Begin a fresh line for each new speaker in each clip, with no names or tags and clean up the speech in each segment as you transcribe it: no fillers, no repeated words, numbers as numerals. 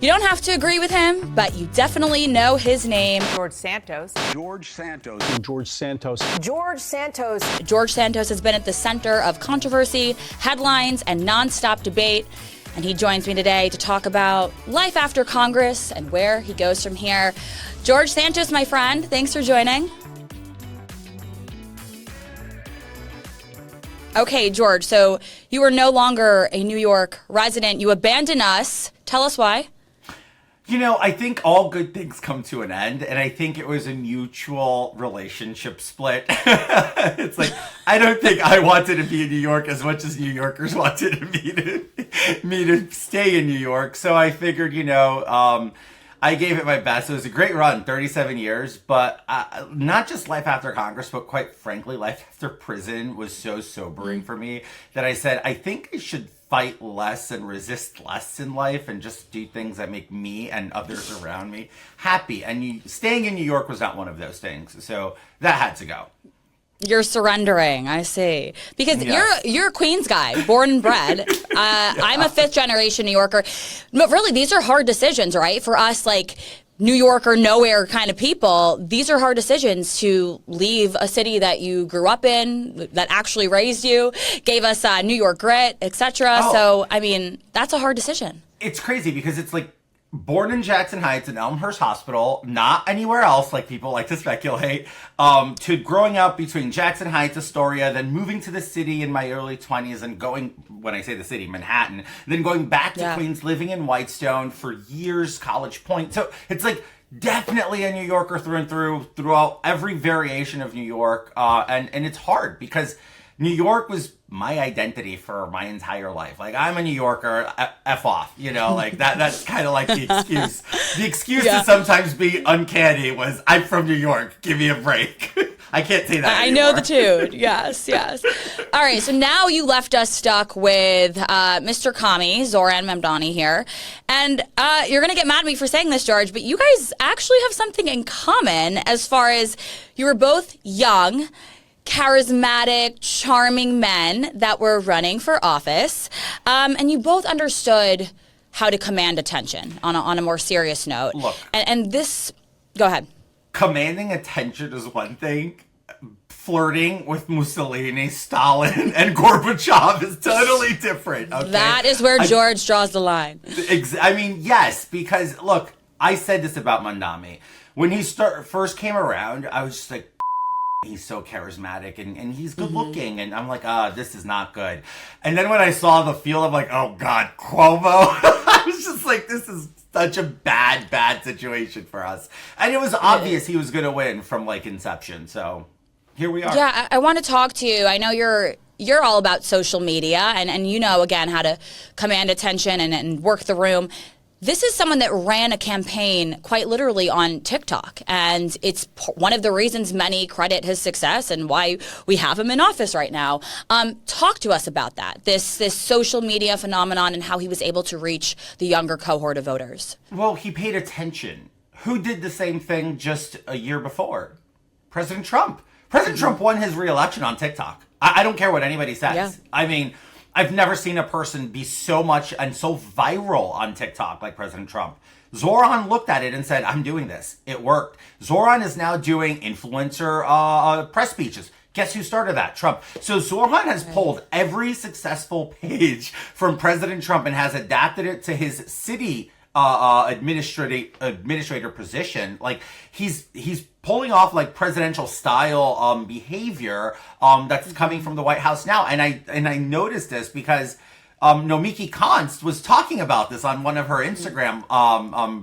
You don't have to agree with him, but you definitely know his name.
George Santos.
George Santos.
George Santos.
George Santos.
George Santos has been at the center of controversy, headlines, and nonstop debate. And he joins me today to talk about life after Congress and where he goes from here. George Santos, my friend, thanks for joining. Okay, George, so you are no longer a New York resident. You abandoned us. Tell us why.
You know, I think all good things come to an end, and I think it was a mutual relationship split. It's like, I don't think I wanted to be in New York as much as New Yorkers wanted me to stay in New York. So I figured, I gave it my best. It was a great run, 37 years, but not just life after Congress, but quite frankly, life after prison was so sobering for me that I said, I think I should fight less and resist less in life and just do things that make me and others around me happy. And staying in New York was not one of those things. So that had to go.
You're surrendering, I see. Because you're a Queens guy, born and bred. I'm a fifth generation New Yorker. But really, these are hard decisions, right? For us, like New York or nowhere kind of people, these are hard decisions to leave a city that you grew up in, that actually raised you, gave us New York grit, etc.
Oh.
So, I mean, that's a hard decision.
It's crazy because it's like born in Jackson Heights in Elmhurst Hospital, not anywhere else like people like to speculate, to growing up between Jackson Heights, Astoria, then moving to the city in my early 20s and going, when I say the city, Manhattan, then going back to Queens, living in Whitestone for years, College Point. So it's like definitely a New Yorker through and through, throughout every variation of New York. And it's hard because New York was my identity for my entire life. Like, I'm a New Yorker, F off, like that's kind of like the excuse. The excuse to sometimes be uncanny was, I'm from New York, give me a break. I can't say that anymore.
I know the tune. Yes. All right, so now you left us stuck with Mr. Kami, Zohran Mamdani here. And you're going to get mad at me for saying this, George, but you guys actually have something in common as far as you were both young, charismatic, charming men that were running for office. And you both understood how to command attention on a more serious note.
Look.
And this, go ahead.
Commanding attention is one thing. Flirting with Mussolini, Stalin, and Gorbachev is totally different. Okay?
That is where George draws the line.
Yes, because look, I said this about Mamdani. When he first came around, I was just like, he's so charismatic and he's good looking. And I'm like, this is not good. And then when I saw the field, I'm like, oh God, Cuomo. I was just like, this is such a bad situation for us. And it was obvious he was going to win from like inception. So here we are.
Yeah, I want to talk to you. I know you're all about social media and you know, again, how to command attention and work the room. This is someone that ran a campaign quite literally on TikTok, and it's one of the reasons many credit his success and why we have him in office right now. Talk to us about that, this social media phenomenon and how he was able to reach the younger cohort of voters.
Well, he paid attention. Who did the same thing just a year before? President Trump. President Trump won his re-election on TikTok. I don't care what anybody says.
Yeah.
I mean, I've never seen a person be so much and so viral on TikTok like President Trump. Zohran looked at it and said, I'm doing this. It worked. Zohran is now doing influencer press speeches. Guess who started that? Trump. So Zohran has pulled every successful page from President Trump and has adapted it to his city administrator position. Like he's pulling off like presidential style behavior that's coming from the White House now. And I noticed this because Nomiki Konst was talking about this on one of her Instagram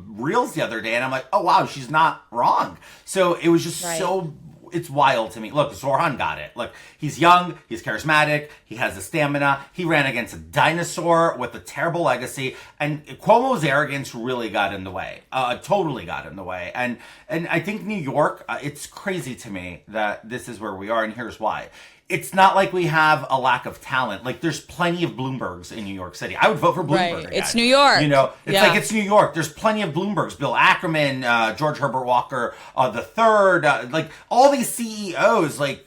reels the other day, and I'm like, oh wow, she's not wrong. So it was just so. It's wild to me. Look, Zohran got it. Look, he's young, he's charismatic, he has the stamina. He ran against a dinosaur with a terrible legacy, and Cuomo's arrogance really got in the way. Totally got in the way. And I think New York, it's crazy to me that this is where we are, and here's why. it's not like we have a lack of talent. Like, there's plenty of Bloombergs in New York City. I would vote for Bloomberg
Right.
again.
It's New York.
You know, it's
Yeah.
like it's New York. There's plenty of Bloombergs. Bill Ackerman, George Herbert Walker the third, like all these CEOs, like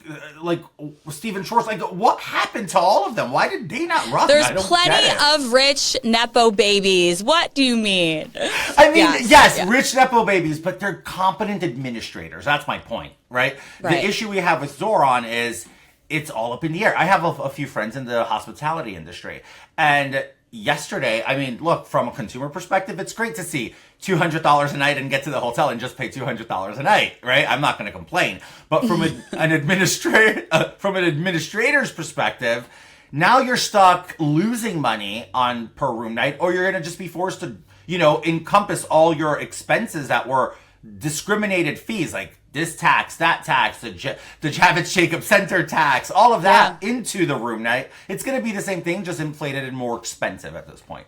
Stephen Schwartz. Like, what happened to all of them? Why did they not run?
There's
I don't
plenty
get it.
of rich Nepo babies. What do you mean?
I mean, yes,
yeah.
rich Nepo babies, but they're competent administrators. That's my point, right?
Right.
The issue we have with Zohran is it's all up in the air. I have a few friends in the hospitality industry. And yesterday, I mean, look, from a consumer perspective, it's great to see $200 a night and get to the hotel and just pay $200 a night, right? I'm not going to complain. But from an administrator's perspective, now you're stuck losing money on per room night, or you're going to just be forced to, encompass all your expenses that were discriminated fees, like this tax, that tax, the Javits Jacob Center tax, all of that into the room night. It's going to be the same thing, just inflated and more expensive at this point.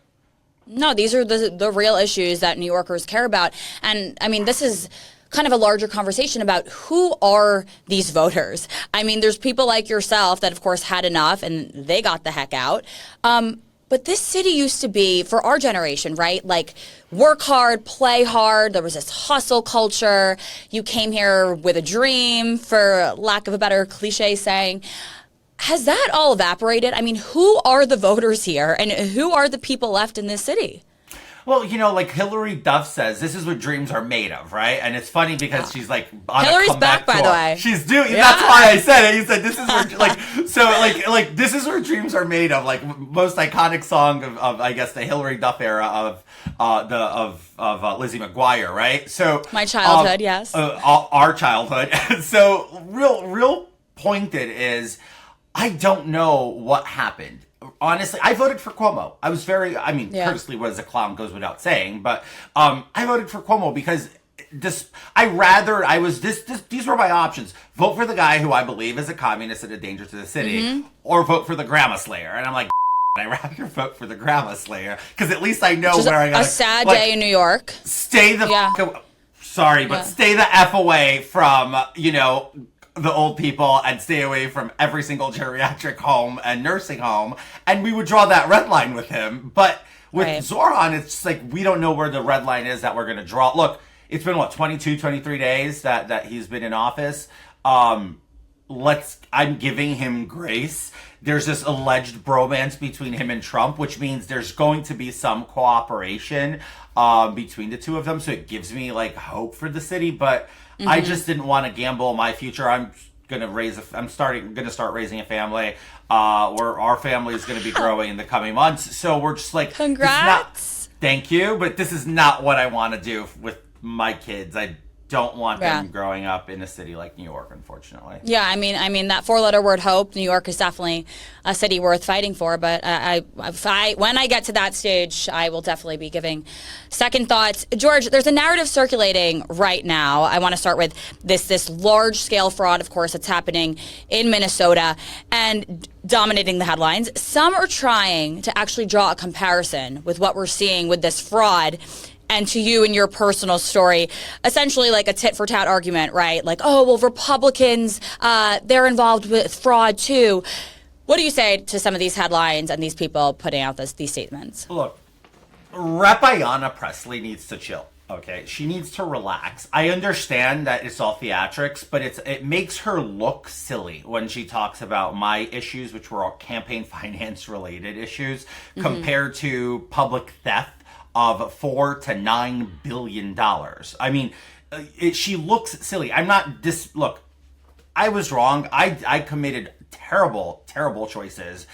No, these are the real issues that New Yorkers care about. And I mean, this is kind of a larger conversation about who are these voters. I mean, there's people like yourself that, of course, had enough and they got the heck out. But this city used to be, for our generation, right? Like, work hard, play hard. There was this hustle culture. You came here with a dream, for lack of a better cliche saying. Has that all evaporated? I mean, who are the voters here, and who are the people left in this city?
Well, like Hillary Duff says, this is what dreams are made of, right? And it's funny because she's like on
Hillary's
a comeback
back, by
tour.
the way.
She's doing. Yeah. That's why I said it. You said this is where, this is where dreams are made of. Like, most iconic song of I guess the Hillary Duff era of Lizzie McGuire, right? So
My childhood, yes.
Our childhood. So real pointed is, I don't know what happened. Honestly, I voted for Cuomo. I was Curtis was a clown, goes without saying, but I voted for Cuomo because these were my options. Vote for the guy who I believe is a communist and a danger to the city, or vote for the grandma slayer. And I'm like, I'd rather vote for the grandma slayer because at least I know where I got
a sad day in New York.
Stay the stay the F away from, the old people, and stay away from every single geriatric home and nursing home. And we would draw that red line with him. But with Zohran, it's just like, we don't know where the red line is that we're going to draw. Look, it's been 22, 23 days that he's been in office. I'm giving him grace. There's this alleged bromance between him and Trump, which means there's going to be some cooperation between the two of them. So it gives me hope for the city, but I just didn't want to gamble my future. I'm gonna start raising a family. Where our family is gonna be growing in the coming months. So we're just like,
congrats.
Thank you, but this is not what I want to do with my kids. I don't want them growing up in a city like New York, unfortunately.
Yeah, I mean that four-letter word, hope. New York is definitely a city worth fighting for. But when I get to that stage, I will definitely be giving second thoughts. George, there's a narrative circulating right now. I want to start with this large-scale fraud, of course, that's happening in Minnesota and dominating the headlines. Some are trying to actually draw a comparison with what we're seeing with this fraud and to you and your personal story, essentially like a tit-for-tat argument, right? Like, oh, well, Republicans, they're involved with fraud too. What do you say to some of these headlines and these people putting out these statements?
Look, Rep. Ayanna Pressley needs to chill, okay? She needs to relax. I understand that it's all theatrics, but it makes her look silly when she talks about my issues, which were all campaign finance-related issues, compared to public theft of $4 to $9 billion. I mean, she looks silly. Look, I was wrong. I committed terrible but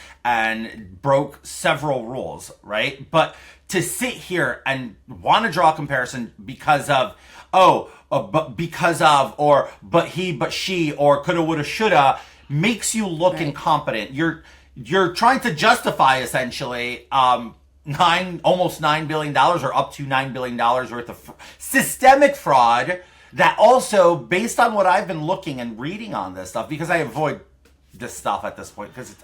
broke several rules, right? But to sit here and want to draw a comparison because of, but he, but she, or coulda, woulda, shoulda, makes you look incompetent. You're trying to justify, essentially, almost $9 billion or up to $9 billion worth of systemic fraud that also, based on what I've been looking and reading on this stuff, because I avoid this stuff at this point, because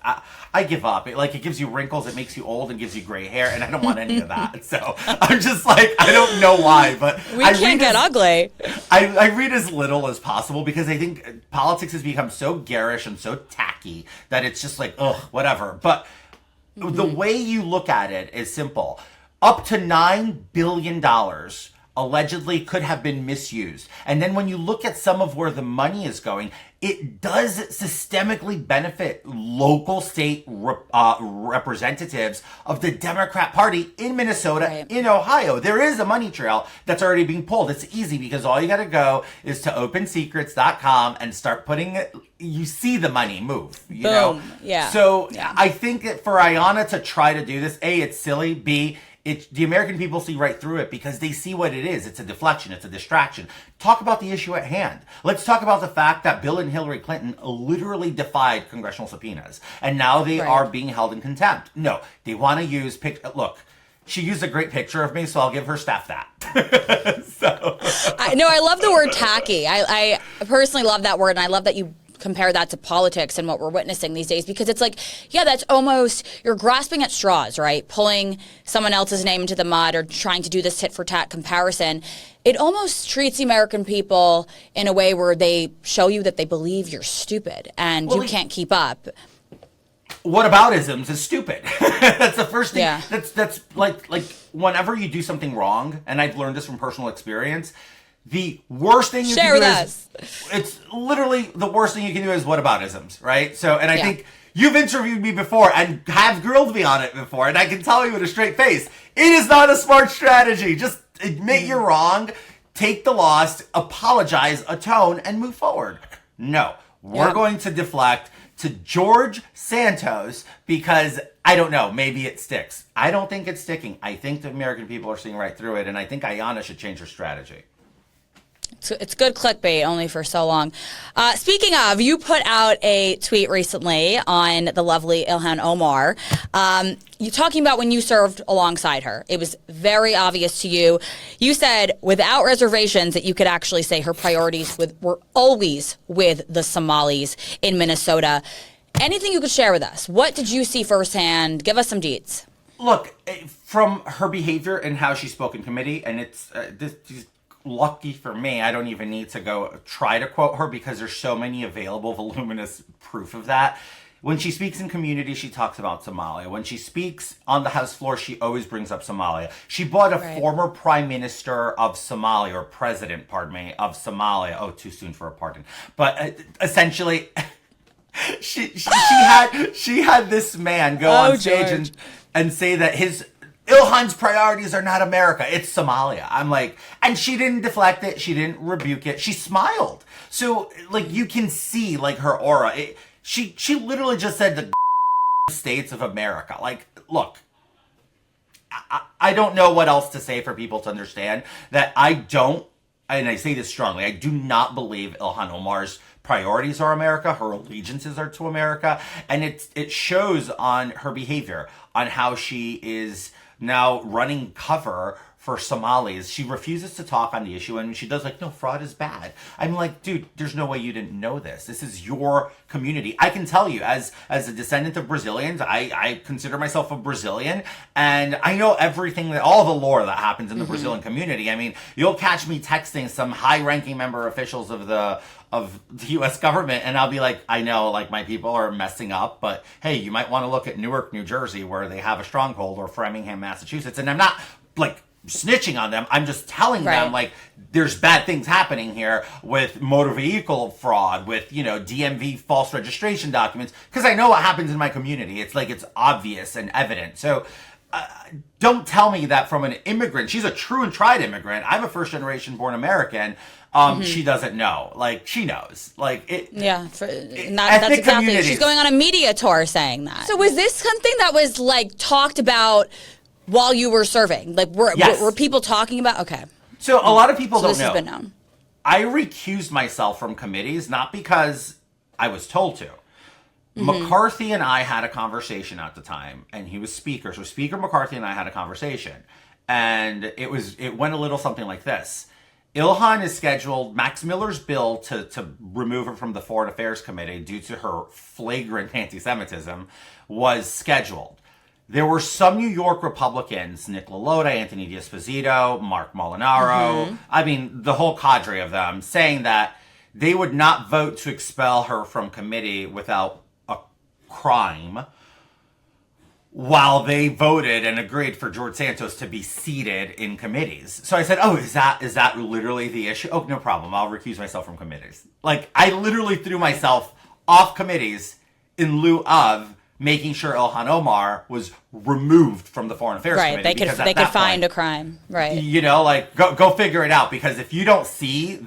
I give up. It gives you wrinkles, it makes you old, and gives you gray hair, and I don't want any of that. So I'm just like, I don't know why, but
we can't get ugly.
I read as little as possible because I think politics has become so garish and so tacky that it's just like, ugh, whatever. But the way you look at it is simple. Up to $9 billion allegedly could have been misused. And then when you look at some of where the money is going, it does systemically benefit local state representatives of the Democrat Party in Minnesota, in Ohio. There is a money trail that's already being pulled. It's easy because all you got to go is to opensecrets.com and start putting it. You see the money move, you know?
Yeah.
So I think that for Ayanna to try to do this, A, it's silly. B, the American people see right through it because they see what it is. It's a deflection. It's a distraction. Talk about the issue at hand. Let's talk about the fact that Bill and Hillary Clinton literally defied congressional subpoenas. And now they are being held in contempt. No, they want to use... Look, she used a great picture of me, so I'll give her staff that.
I love the word tacky. I personally love that word, and I love that you compare that to politics and what we're witnessing these days, because it's like, yeah, that's almost, you're grasping at straws, right? Pulling someone else's name into the mud or trying to do this tit for tat comparison. It almost treats the American people in a way where they show you that they believe you're stupid and you can't keep up.
Whataboutisms is stupid. That's the first thing.
Yeah.
That's like whenever you do something wrong, and I've learned this from personal experience, the worst thing you can do is, it's literally the worst thing you can do is whataboutisms, right? So, and I think you've interviewed me before and have grilled me on it before, and I can tell you with a straight face, it is not a smart strategy. Just admit you're wrong, take the loss, apologize, atone, and move forward. No, we're going to deflect to George Santos because, I don't know, maybe it sticks. I don't think it's sticking. I think the American people are seeing right through it, and I think Ayanna should change her strategy.
It's good clickbait, only for so long. Speaking of, you put out a tweet recently on the lovely Ilhan Omar. You talking about when you served alongside her. It was very obvious to you. You said without reservations that you could actually say her priorities were always with the Somalis in Minnesota. Anything you could share with us? What did you see firsthand? Give us some deets.
Look, from her behavior and how she spoke in committee, and it's lucky for me, I don't even need to go try to quote her because there's so many available voluminous proof of that. When she speaks in community, she talks about Somalia. When she speaks on the House floor, she always brings up Somalia. She brought a former prime minister of Somalia, or president, pardon me, of Somalia. Oh, too soon for a pardon. But essentially, she had this man go on stage and say that Ilhan's priorities are not America, it's Somalia. I'm like, and she didn't deflect it, she didn't rebuke it, she smiled. So, like, you can see, like, her aura. She literally just said the states of America. Like, look, I don't know what else to say for people to understand that I don't, and I say this strongly, I do not believe Ilhan Omar's priorities are America, her allegiances are to America, and it shows on her behavior, on how she is now running cover for Somalis. She refuses to talk on the issue, and she does, like, no, fraud is bad. I'm like, dude, there's no way you didn't know this. This is your community. I can tell you, as a descendant of Brazilians, I consider myself a Brazilian, and I know everything, all the lore that happens in the Brazilian community. I mean, you'll catch me texting some high-ranking member officials of the U.S. government, and I'll be like, I know, like, my people are messing up, but hey, you might want to look at Newark, New Jersey, where they have a stronghold, or Framingham, Massachusetts, and I'm not, like, snitching on them. I'm just telling them, like, there's bad things happening here with motor vehicle fraud, with, DMV false registration documents, because I know what happens in my community. It's like, it's obvious and evident. So don't tell me that from an immigrant. She's a true and tried immigrant. I'm a first generation born American. She doesn't know. Like, she knows. Like, it. Yeah,
that's exactly. She's going on a media tour saying that. So was this something that was, like, talked about while you were serving? Like, were people talking about? Okay.
So a lot of people don't know.
This has been known.
I recused myself from committees, not because I was told to. McCarthy and I had a conversation at the time, and he was speaker. So Speaker McCarthy and I had a conversation, and it went a little something like this. Ilhan is scheduled, Max Miller's bill to remove her from the Foreign Affairs Committee due to her flagrant anti-Semitism was scheduled. there were some New York Republicans, Nick LaLota, Anthony D'Esposito, Mark Molinaro, I mean, the whole cadre of them, saying that they would not vote to expel her from committee without a crime, while they voted and agreed for George Santos to be seated in committees. So I said, oh, is that literally the issue? Oh, no problem. I'll recuse myself from committees. Like, I literally threw myself off committees in lieu of making sure Ilhan Omar was removed from the Foreign Affairs Committee.
Right, they could find a crime. Right.
You know, like, go figure it out. Because if you don't see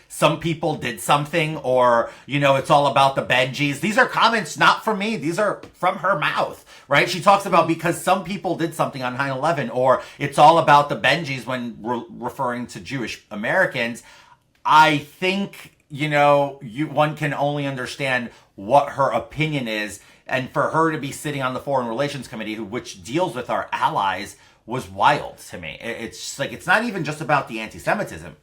some people did something, or, you know, it's all about the Benjis. These are comments not from me. These are from her mouth, right? She talks about because some people did something on 9/11, or it's all about the Benjis when referring to Jewish Americans. I think, you know, one can only understand what her opinion is. And for her to be sitting on the Foreign Relations Committee, which deals with our allies, was wild to me. It's just like, it's not even just about the anti-Semitism.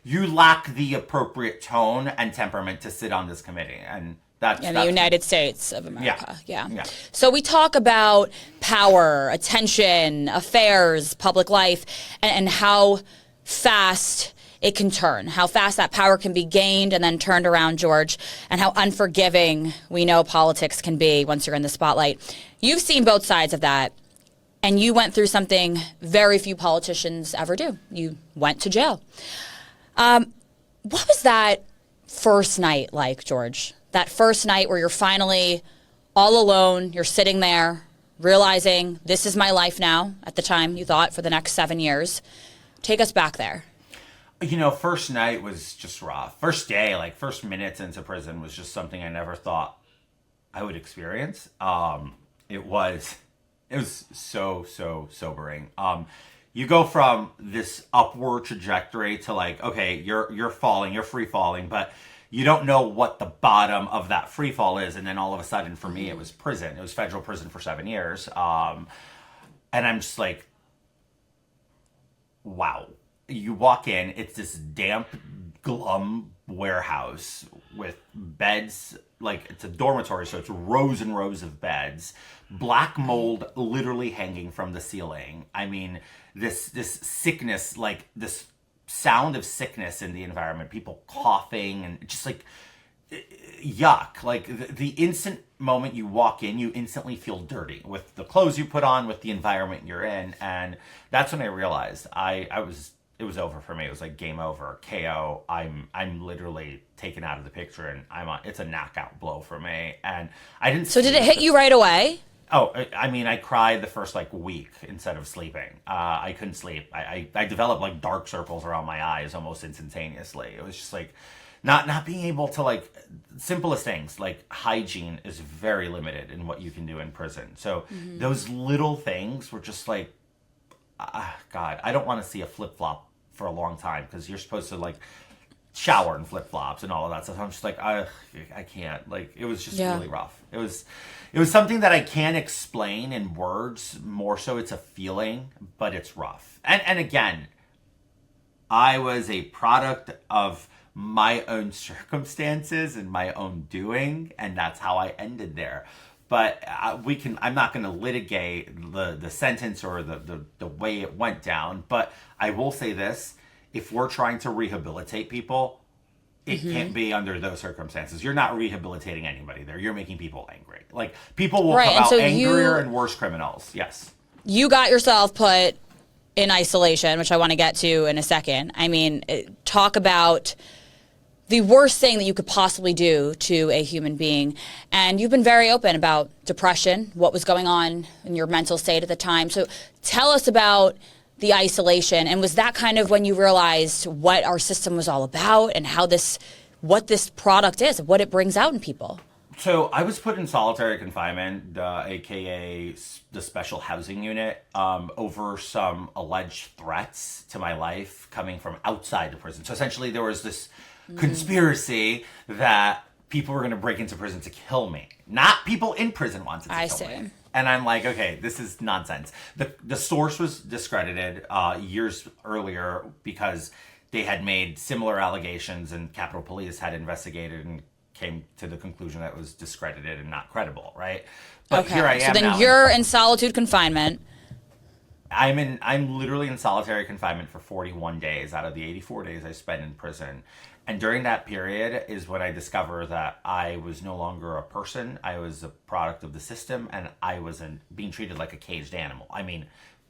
You lack the appropriate tone and temperament to sit on this committee. And that's
the United States of America. Yeah.
So we talk about power, attention, affairs, public life, and how fast it can turn, how fast that power can be gained and then turned around, George, and how unforgiving we know politics can be once you're in the spotlight. You've seen both sides of that, and you went through something very few politicians ever do. You went to jail. What was that first night like, George? That first night where you're finally all alone, you're sitting there, realizing this is my life now, at the time you thought, for the next 7 years. Take us back there.
You know, first night was just rough. First day, like first minutes into prison was just something I never thought I would experience. It was so sobering. You go from this upward trajectory to like, okay, you're falling, you're free falling, but you don't know what the bottom of that free fall is. And then all of a sudden, for me, it was prison. It was federal prison for 7 years. And I'm just like, wow. You walk in, it's this damp, glum warehouse with beds, like it's a dormitory, so it's rows and rows of beds, black mold literally hanging from the ceiling. I mean, this sickness, like this sound of sickness in the environment, people coughing and just like yuck. Like the instant moment you walk in, you instantly feel dirty with the clothes you put on, with the environment you're in. And that's when I realized it was over for me. It was like game over, KO. I'm literally taken out of the picture, and it's a knockout blow for me. And I didn't.
So did it hit you right away?
Oh, I mean, I cried the first like week instead of sleeping. I couldn't sleep. I developed like dark circles around my eyes almost instantaneously. It was just like not being able to, like, simplest things like hygiene is very limited in what you can do in prison. So those little things were just like, God, I don't want to see a flip-flop for a long time, because you're supposed to like shower in flip-flops and all of that stuff. I'm just like, I can't. Like, it was just really rough. It was something that I can't explain in words. More so, it's a feeling, but it's rough. And again, I was a product of my own circumstances and my own doing, and that's how I ended there. But I'm not going to litigate the sentence or the way it went down. But I will say this: if we're trying to rehabilitate people, it can't be under those circumstances. You're not rehabilitating anybody there. You're making people angry. Like, people will come out angrier and worse criminals. Yes.
You got yourself put in isolation, which I want to get to in a second. I mean, talk about the worst thing that you could possibly do to a human being. And you've been very open about depression, what was going on in your mental state at the time. So tell us about the isolation. And was that kind of when you realized what our system was all about and what this product is, what it brings out in people?
So I was put in solitary confinement, aka the special housing unit, over some alleged threats to my life coming from outside the prison. So essentially there was this conspiracy that people were going to break into prison to kill me. Not people in prison wanted to kill me. And I'm like, okay, this is nonsense. The source was discredited years earlier because they had made similar allegations, and Capitol Police had investigated and came to the conclusion that it was discredited and not credible, right? But
Okay.
here I am
So then
now.
you're in solitude confinement.
I'm literally in solitary confinement for 41 days out of the 84 days I spent in prison. And during that period is when I discovered that I was no longer a person. I was a product of the system, and I was being treated like a caged animal. I mean,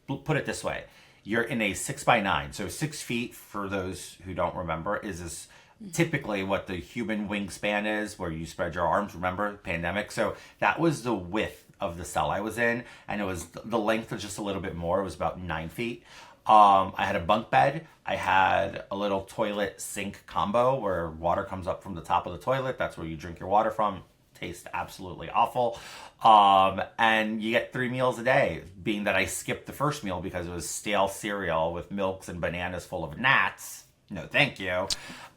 put it this way. You're in a 6x9. So 6 feet, for those who don't remember, is typically what the human wingspan is, where you spread your arms. Remember, pandemic? So that was the width of the cell I was in, and it was the length was just a little bit more. It was about 9 feet. I had a bunk bed. I had a little toilet sink combo where water comes up from the top of the toilet. That's where you drink your water from. Tastes absolutely awful. And you get 3 meals a day, being that I skipped the first meal because it was stale cereal with milks and bananas full of gnats. No, thank you.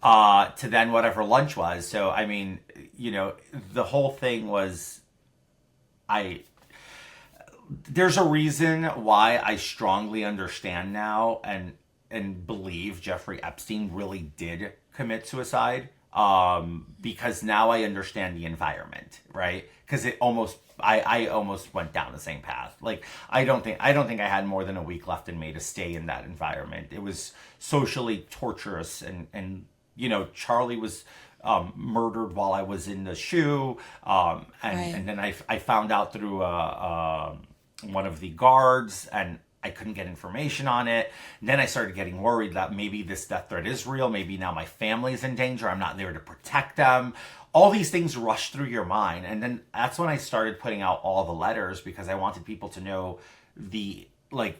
To then whatever lunch was. So, I mean, the whole thing was, there's a reason why I strongly understand now and believe Jeffrey Epstein really did commit suicide. Because now I understand the environment, right? Because I almost went down the same path. Like, I don't think I had more than a week left in me to stay in that environment. It was socially torturous, and Charlie was murdered while I was in the shoe, and then I found out through one of the guards, and I couldn't get information on it. And then I started getting worried that maybe this death threat is real. Maybe now my family's in danger. I'm not there to protect them. All these things rush through your mind. And then that's when I started putting out all the letters, because I wanted people to know the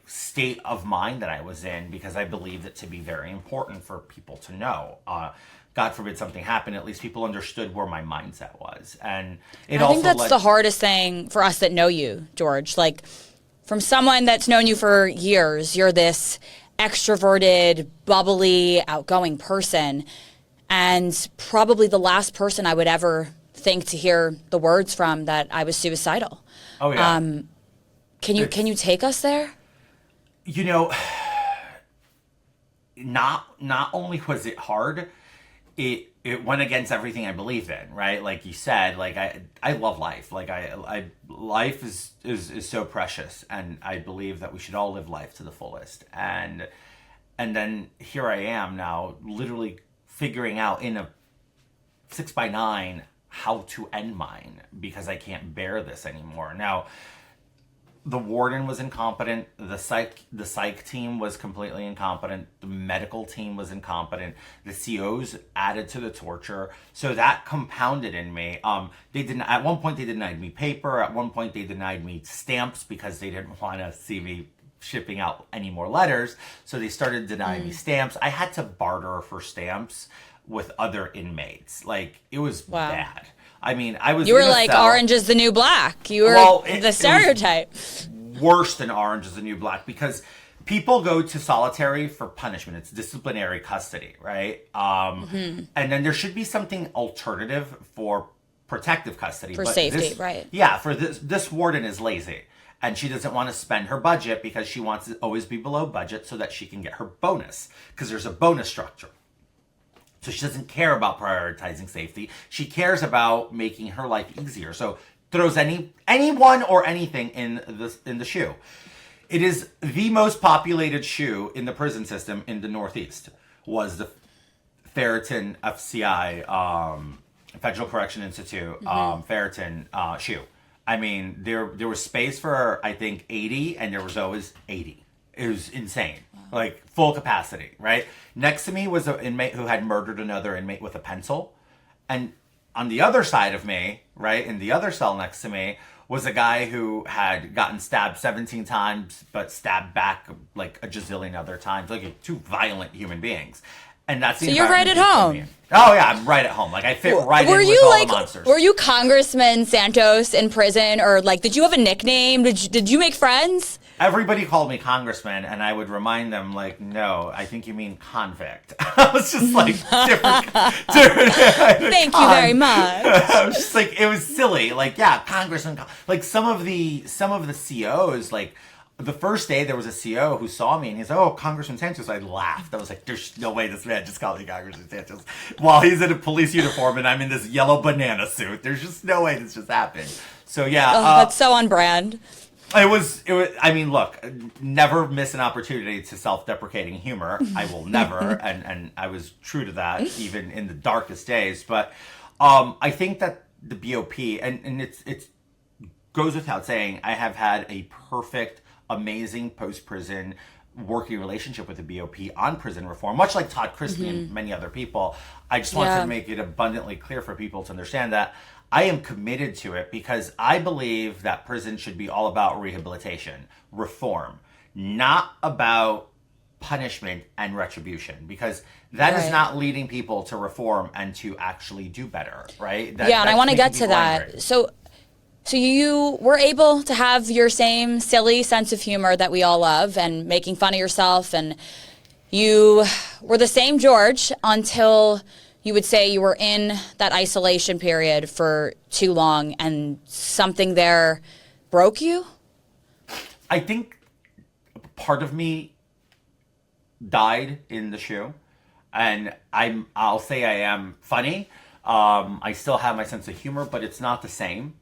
state of mind that I was in, because I believed it to be very important for people to know. God forbid something happened, at least people understood where my mindset was. And I
think that's the hardest thing for us that know you, George. Like, from someone that's known you for years, you're this extroverted, bubbly, outgoing person, and probably the last person I would ever think to hear the words from that I was suicidal.
Oh yeah.
Can you take us there?
Not only was it hard, it went against everything I believed in, right? Like you said, like I love life. Like life is so precious, and I believe that we should all live life to the fullest. And then here I am now, literally figuring out in a 6x9 how to end mine, because I can't bear this anymore. Now, the warden was incompetent. The psych team was completely incompetent. The medical team was incompetent. The COs added to the torture, so that compounded in me. At one point they denied me paper. At one point they denied me stamps because they didn't want to see me shipping out any more letters. So they started denying me stamps. I had to barter for stamps with other inmates. Like, it was bad. I mean, you
were like, orange is the new black. You were the stereotype.
Worse than orange is the new black, because people go to solitary for punishment. It's disciplinary custody, right? And then there should be something alternative for protective custody.
For safety, right.
Yeah, for this warden is lazy. And she doesn't want to spend her budget because she wants to always be below budget so that she can get her bonus, because there's a bonus structure. So she doesn't care about prioritizing safety. She cares about making her life easier. So throws anyone or anything in the shoe. It is the most populated shoe in the prison system in the Northeast. Was the Ferriton FCI, Federal Correction Institute, Ferriton shoe. I mean, there was space for, I think, 80, and there was always 80. It was insane. Like, full capacity, right? Next to me was an inmate who had murdered another inmate with a pencil. And on the other side of me, right, in the other cell next to me, was a guy who had gotten stabbed 17 times, but stabbed back like a gazillion other times. Like, two violent human beings. And that's the
So you're right at home.
Oh, yeah, I'm right at home. Like, I fit right in with all the monsters.
Were you Congressman Santos in prison? Or, like, did you have a nickname? Did you make friends?
Everybody called me congressman, and I would remind them, like, no, I think you mean convict. I was just like, different.
Thank you very much.
I was just like, it was silly. Like, yeah, congressman. Like, some of the COs, like, the first day there was a CO who saw me and he's like, "Oh, Congressman Santos." I laughed. I was like, "There's no way this man just called me Congressman Santos while he's in a police uniform and I'm in this yellow banana suit. There's just no way this just happened." So yeah,
that's so on brand.
It was. I mean, look, never miss an opportunity to self-deprecating humor. I will never, and I was true to that even in the darkest days. But I think that the BOP and it's goes without saying, I have had a perfect, amazing post-prison working relationship with the BOP on prison reform, much like Todd Christie and many other people. I just wanted to make it abundantly clear for people to understand that I am committed to it because I believe that prison should be all about rehabilitation, reform, not about punishment and retribution, because that is not leading people to reform and to actually do better, right?
And I want to get to that. Angry. So you were able to have your same silly sense of humor that we all love and making fun of yourself, and you were the same George until you would say you were in that isolation period for too long and something there broke you?
I think part of me died in the shoe, and I'll say I am funny. I still have my sense of humor, but it's not the same.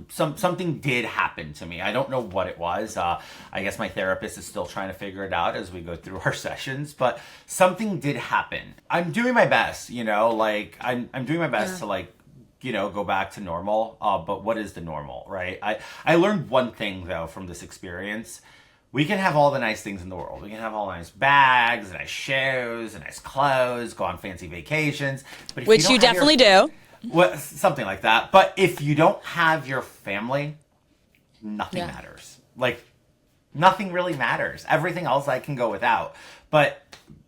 Something did happen to me. I don't know what it was. I guess my therapist is still trying to figure it out as we go through our sessions, but something did happen. I'm doing my best, like I'm doing my best to like, go back to normal. But what is the normal, right? I learned one thing though from this experience. We can have all the nice things in the world. We can have all the nice bags, nice shoes, nice clothes, go on fancy vacations. But if
which you definitely do.
Well, something like that. But if you don't have your family, nothing matters. Like, nothing really matters. Everything else I can go without. But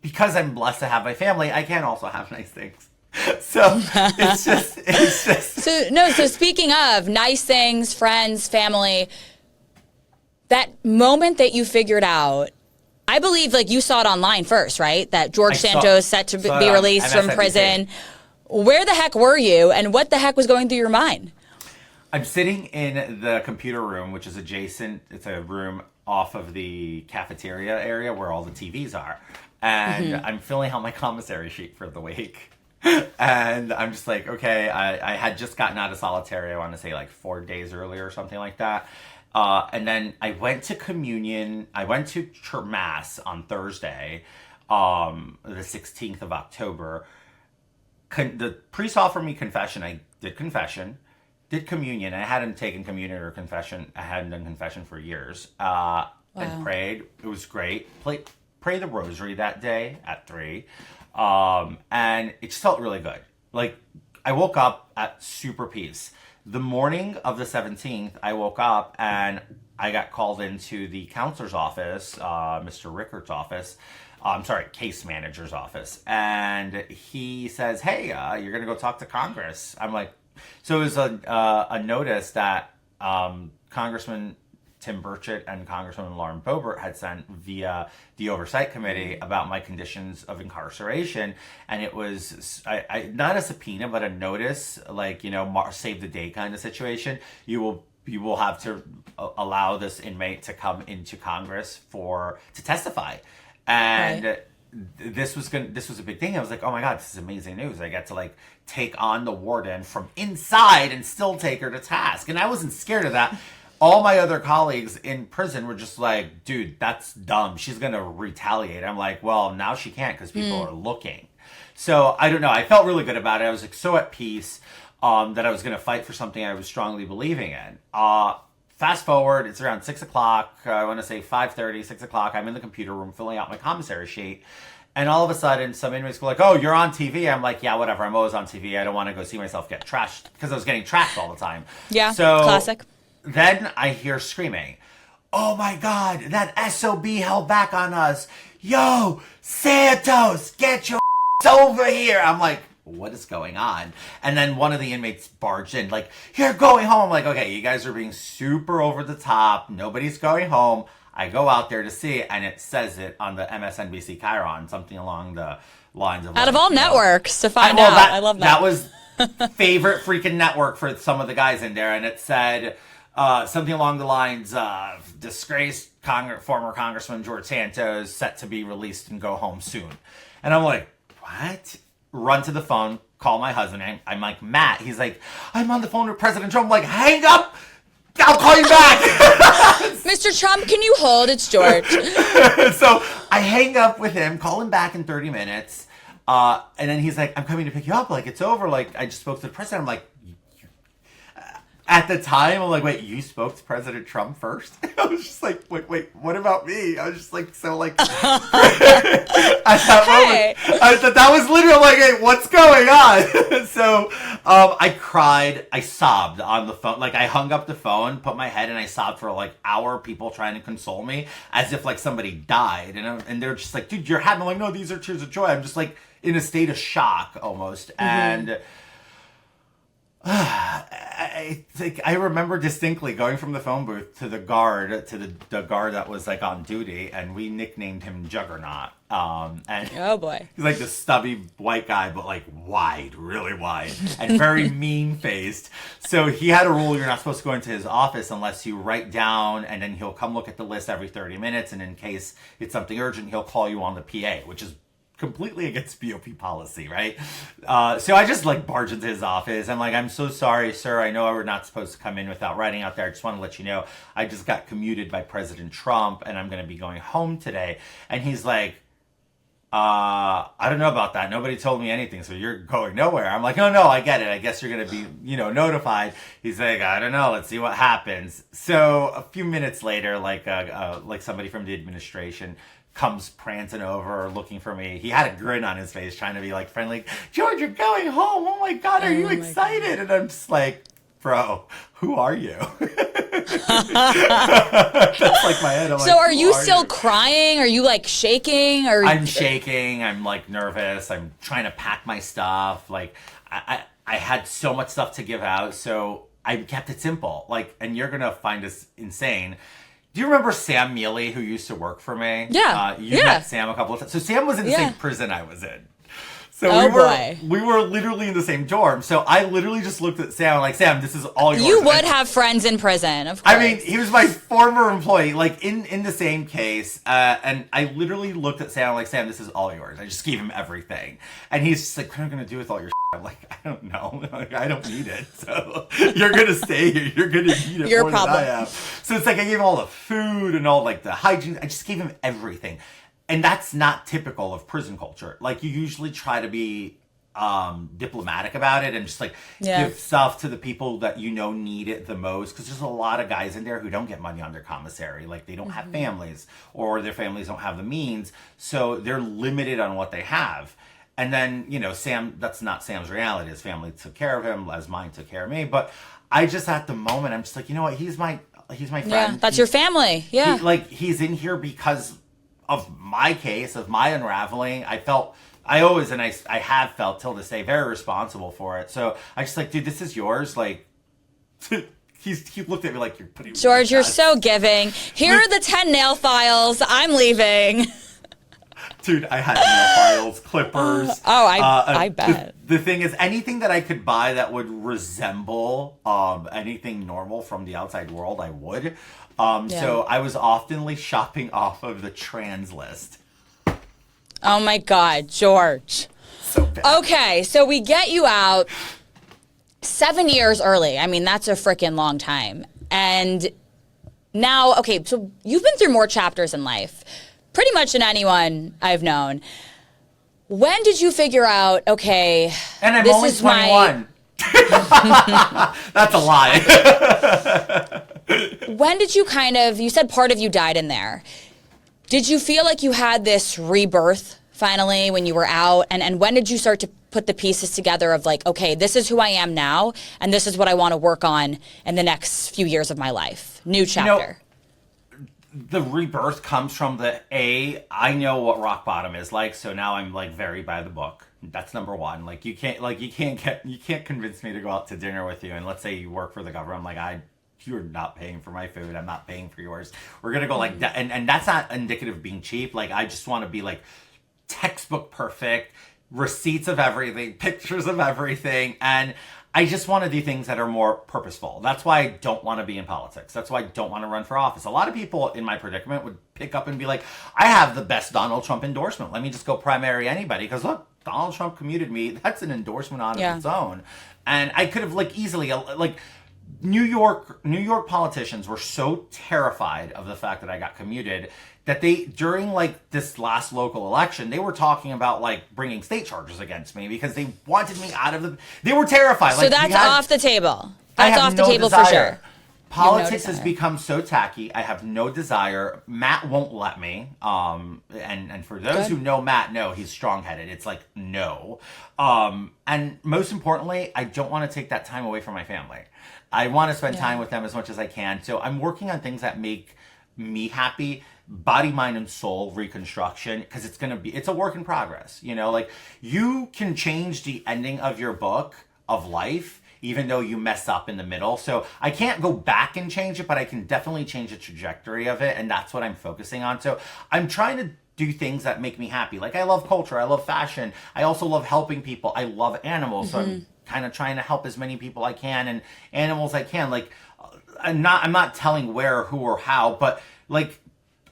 because I'm blessed to have my family, I can also have nice things. So it's just.
So speaking of nice things, friends, family, that moment that you figured out, I believe like you saw it online first, right? That George Santos set to be released from prison. Where the heck were you and what the heck was going through your mind?
I'm sitting in the computer room, which is adjacent. It's a room off of the cafeteria area where all the TVs are. And I'm filling out my commissary sheet for the week. And I'm just like, okay, I had just gotten out of solitary, I want to say like 4 days earlier or something like that. And then I went to communion. I went to Mass on Thursday, the 16th of October. The priest offered me confession. I did confession, did communion. I hadn't taken communion or confession. I hadn't done confession for years. And prayed. It was great. Pray the rosary that day at 3. And it just felt really good. Like, I woke up at super peace. The morning of the 17th, I woke up and I got called into the counselor's office, Mr. Rickert's office. Case manager's office. And he says, "Hey, you're going to go talk to Congress." I'm like, so it was a notice that Congressman Tim Burchett and Congresswoman Lauren Boebert had sent via the Oversight Committee about my conditions of incarceration. And it was not a subpoena, but a notice, like, save the day kind of situation. You will have to allow this inmate to come into Congress to testify. And this was a big thing. I was like, oh my God, this is amazing news. I get to like take on the warden from inside and still take her to task. And I wasn't scared of that. All my other colleagues in prison were just like, dude, that's dumb. She's going to retaliate. I'm like, well, now she can't because people are looking. So I don't know. I felt really good about it. I was like so at peace that I was going to fight for something I was strongly believing in. Fast forward, it's around 6 o'clock. I want to say 5:30, 6 o'clock. I'm in the computer room filling out my commissary sheet. And all of a sudden, some inmates go like, "Oh, you're on TV." I'm like, "Yeah, whatever. I'm always on TV. I don't want to go see myself get trashed," because I was getting trashed all the time.
Yeah,
so
classic.
Then I hear screaming, "Oh my God, that SOB held back on us. Yo, Santos, get your over here." I'm like, what is going on? And then one of the inmates barged in, like, "You're going home." I'm like, okay, you guys are being super over the top. Nobody's going home. I go out there to see it, and it says it on the MSNBC Chiron, something along the lines of...
Out of all networks to find out. I love that.
That was favorite freaking network for some of the guys in there, and it said... something along the lines of disgraced former Congressman George Santos set to be released and go home soon. And I'm like, what? Run to the phone, call my husband. I'm like, Matt. He's like, I'm on the phone with President Trump. I'm like, hang up. I'll call you back.
Mr. Trump, can you hold? It's George.
So I hang up with him, call him back in 30 minutes. And then he's like, I'm coming to pick you up. Like, it's over. Like, I just spoke to the president. I'm like, at the time, I'm like, wait, you spoke to President Trump first? I was just like, wait, what about me? I was just like, so like, at that moment, I thought that was literally like, hey, what's going on? So I cried, I sobbed on the phone. Like, I hung up the phone, put my head, and I sobbed for like hour, people trying to console me as if like somebody died. And they're just like, dude, you're happy. I'm like, no, these are tears of joy. I'm just like in a state of shock almost. And I remember distinctly going from the phone booth to the guard, to the guard that was like on duty, and we nicknamed him Juggernaut. And
Oh boy.
he's like this stubby white guy, but like wide, really wide, and very mean faced. So he had a rule: you're not supposed to go into his office unless you write down, and then he'll come look at the list every 30 minutes, and in case it's something urgent, he'll call you on the PA, which is completely against BOP policy, right? So I just like barge into his office. I'm like, I'm so sorry, sir. I know we're not supposed to come in without writing out there. I just want to let you know I just got commuted by President Trump and I'm going to be going home today. And he's like, I don't know about that. Nobody told me anything. So you're going nowhere. I'm like, oh no, I get it. I guess you're going to be, notified. He's like, I don't know. Let's see what happens. So a few minutes later, like somebody from the administration comes prancing over looking for me. He had a grin on his face trying to be like friendly. George, you're going home. Oh my God, are you excited? And I'm just like, bro, who are you? That's like my head. I'm
So
like,
are you
who
still crying? Are you like shaking? Or
I'm shaking. I'm like nervous. I'm trying to pack my stuff. Like I had so much stuff to give out. So I kept it simple. Like, and you're going to find this insane. Do you remember Sam Mealy, who used to work for me?
Yeah.
You met Sam a couple of times. So Sam was in the same prison I was in. So
boy.
we were literally in the same dorm. So I literally just looked at Sam like, Sam, this is all yours.
You would have friends in prison, of course.
I mean, he was my former employee, like in the same case. And I literally looked at Sam like, Sam, this is all yours. I just gave him everything. And he's just like, what am I going to do with all your shit? I'm like, I don't know. Like, I don't need it. So you're going to stay here. You're going to need it
Your
more
problem.
than I am. So it's like I gave him all the food and all like the hygiene. I just gave him everything. And that's not typical of prison culture. Like, you usually try to be diplomatic about it and just like give stuff to the people that need it the most, because there's a lot of guys in there who don't get money on their commissary. Like, they don't have families, or their families don't have the means, so they're limited on what they have. And then Sam, that's not Sam's reality. His family took care of him as mine took care of me. But I just, at the moment, I'm just like, you know what, he's my friend.
Yeah, that's your family. Yeah.
He's in here because of my case, of my unraveling. I have felt till this day very responsible for it. So I just like, dude, this is yours. Like, he looked at me like, you're putting
George, you're so giving. Here are the 10 nail files. I'm leaving.
Dude, I had nail files, clippers.
I bet.
The thing is, anything that I could buy that would resemble anything normal from the outside world, I would. So I was oftenly shopping off of the trans list.
Oh my God, George.
So bad.
Okay, so we get you out 7 years early. I mean, that's a freaking long time. And now, okay, so you've been through more chapters in life, pretty much than anyone I've known. When did you figure out, okay,
and I'm
this
only
is
21. That's a lie.
When did you you said part of you died in there. Did you feel like you had this rebirth finally when you were out? And when did you start to put the pieces together of like, okay, this is who I am now, and this is what I want to work on in the next few years of my life? New chapter.
The rebirth comes from I know what rock bottom is like, so now I'm like very by the book. That's number one. Like, you can't convince me to go out to dinner with you, and let's say you work for the government. I'm like, you're not paying for my food. I'm not paying for yours. We're gonna go like that, and that's not indicative of being cheap. Like, I just want to be like textbook perfect, receipts of everything, pictures of everything, and I just want to do things that are more purposeful. That's why I don't want to be in politics. That's why I don't want to run for office. A lot of people in my predicament would pick up and be like, I have the best Donald Trump endorsement. Let me just go primary anybody. Because look, Donald Trump commuted me. That's an endorsement on its own. And I could have easily, New York politicians were so terrified of the fact that I got commuted that they, during this last local election, they were talking about bringing state charges against me because they wanted me out of they were terrified.
So that's off the table. That's off the table for sure.
Politics has become so tacky. I have no desire. Matt won't let me. And for those who know Matt, know he's strong-headed. It's no. And most importantly, I don't want to take that time away from my family. I want to spend time with them as much as I can. So I'm working on things that make me happy. Body, mind, and soul reconstruction, because it's a work in progress. You can change the ending of your book of life, even though you mess up in the middle. So I can't go back and change it, but I can definitely change the trajectory of it, and that's what I'm focusing on. So I'm trying to do things that make me happy. I love culture, I love fashion, I also love helping people, I love animals, so I'm kind of trying to help as many people I can and animals I can. I'm not telling where, who, or how, but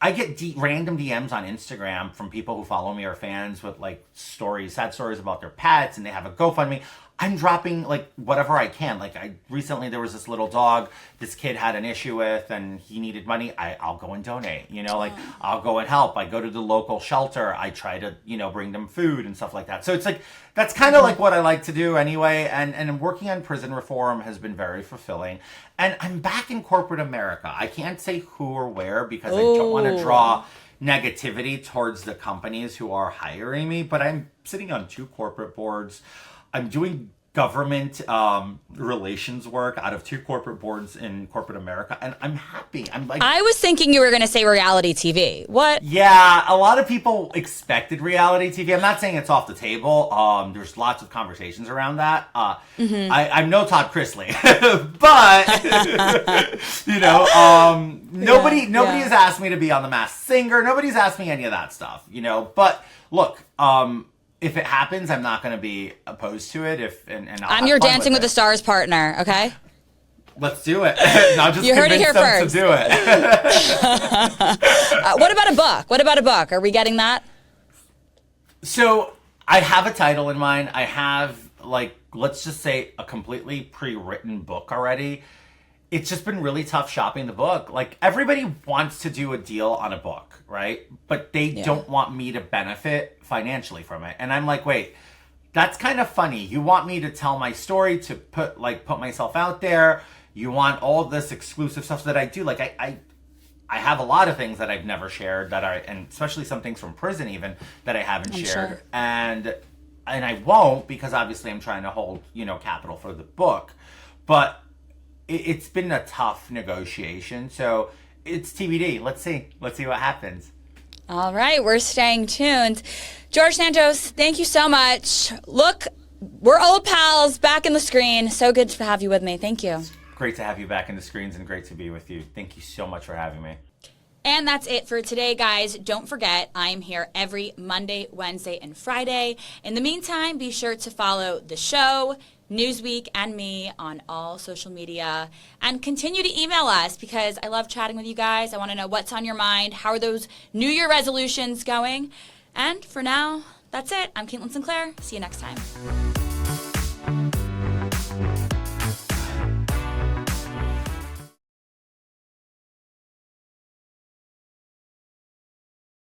I get random DMs on Instagram from people who follow me or fans with sad stories about their pets, and they have a GoFundMe. I'm dropping whatever I can. Recently there was this little dog this kid had an issue with, and he needed money. I'll go and donate. I'll go and help. I go to the local shelter. I try to bring them food and stuff like that. So it's that's kind of what I like to do anyway. And working on prison reform has been very fulfilling. And I'm back in corporate America. I can't say who or where because I don't want to draw negativity towards the companies who are hiring me. But I'm sitting on 2 corporate boards. I'm doing government relations work out of 2 corporate boards in corporate America, and I'm happy.
I was thinking you were going to say reality TV. What?
Yeah, a lot of people expected reality TV. I'm not saying it's off the table. There's lots of conversations around that. I'm no Todd Chrisley, but nobody has asked me to be on The Masked Singer. Nobody's asked me any of that stuff. But look. If it happens, I'm not going to be opposed to it.
I'm your Dancing with the Stars partner, okay?
Let's do it. I'll just
you heard it here
them
first.
To do it.
What about a book? What about a book? Are we getting that?
So I have a title in mind. I have let's just say a completely pre-written book already. It's just been really tough shopping the book. Everybody wants to do a deal on a book, right? But they don't want me to benefit financially from it. And I'm wait, that's kind of funny. You want me to tell my story, to put myself out there. You want all this exclusive stuff that I do. I have a lot of things that I've never shared and especially some things from prison even that I haven't shared. Sure. And I won't, because obviously I'm trying to hold, capital for the book. But it's been a tough negotiation, so it's TBD. Let's see what happens.
All right, we're staying tuned. George Santos, thank you so much. Look, we're old pals back in the screen. So good to have you with me. Thank you.
Great to have you back in the screens and great to be with you. Thank you so much for having me.
And that's it for today, guys. Don't forget, I'm here every Monday, Wednesday, and Friday. In the meantime, be sure to follow the show, Newsweek, and me on all social media. And continue to email us because I love chatting with you guys. I want to know what's on your mind. How are those New Year resolutions going? And for now, that's it. I'm Caitlin Sinclair. See you next time.